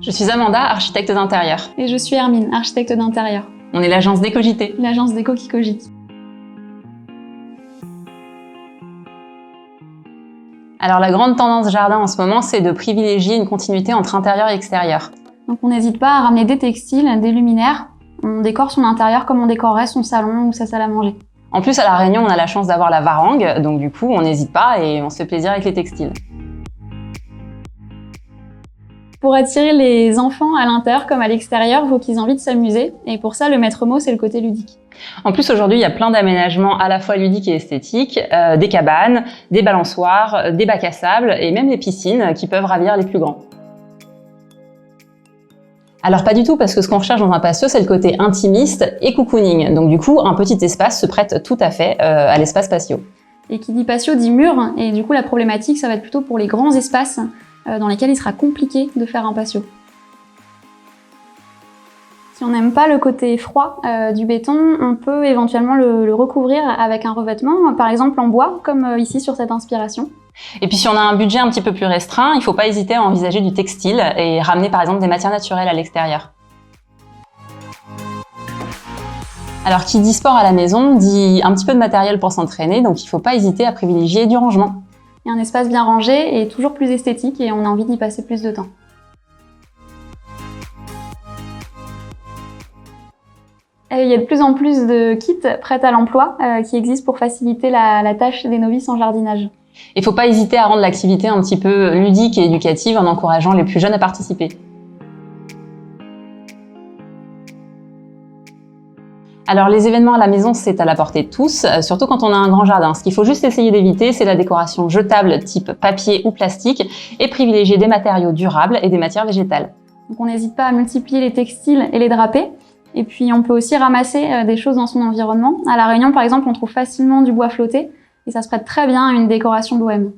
Je suis Amanda, architecte d'intérieur. Et je suis Hermine, architecte d'intérieur. On est l'agence Décogité. L'agence déco qui cogite. Alors la grande tendance jardin en ce moment, c'est de privilégier une continuité entre intérieur et extérieur. Donc on n'hésite pas à ramener des textiles, des luminaires. On décore son intérieur comme on décorerait son salon ou sa salle à manger. En plus, à La Réunion, on a la chance d'avoir la varangue, donc du coup, on n'hésite pas et on se fait plaisir avec les textiles. Pour attirer les enfants à l'intérieur comme à l'extérieur, il faut qu'ils aient envie de s'amuser. Et pour ça, le maître mot, c'est le côté ludique. En plus, aujourd'hui, il y a plein d'aménagements à la fois ludiques et esthétiques, des cabanes, des balançoires, des bacs à sable et même des piscines qui peuvent ravir les plus grands. Alors pas du tout, parce que ce qu'on recherche dans un patio, c'est le côté intimiste et cocooning. Donc du coup, un petit espace se prête tout à fait à l'espace patio. Et qui dit patio dit mur, et du coup la problématique, ça va être plutôt pour les grands espaces dans lesquels il sera compliqué de faire un patio. Si on n'aime pas le côté froid du béton, on peut éventuellement le recouvrir avec un revêtement, par exemple en bois, comme ici sur cette inspiration. Et puis si on a un budget un petit peu plus restreint, il ne faut pas hésiter à envisager du textile et ramener par exemple des matières naturelles à l'extérieur. Alors qui dit sport à la maison dit un petit peu de matériel pour s'entraîner, donc il ne faut pas hésiter à privilégier du rangement. Et un espace bien rangé est toujours plus esthétique et on a envie d'y passer plus de temps. Et il y a de plus en plus de kits prêts à l'emploi qui existent pour faciliter la tâche des novices en jardinage. Il ne faut pas hésiter à rendre l'activité un petit peu ludique et éducative en encourageant les plus jeunes à participer. Alors les événements à la maison, c'est à la portée de tous, surtout quand on a un grand jardin. Ce qu'il faut juste essayer d'éviter, c'est la décoration jetable type papier ou plastique et privilégier des matériaux durables et des matières végétales. Donc on n'hésite pas à multiplier les textiles et les drapés. Et puis on peut aussi ramasser des choses dans son environnement. À La Réunion par exemple, on trouve facilement du bois flotté et ça se prête très bien à une décoration bohème.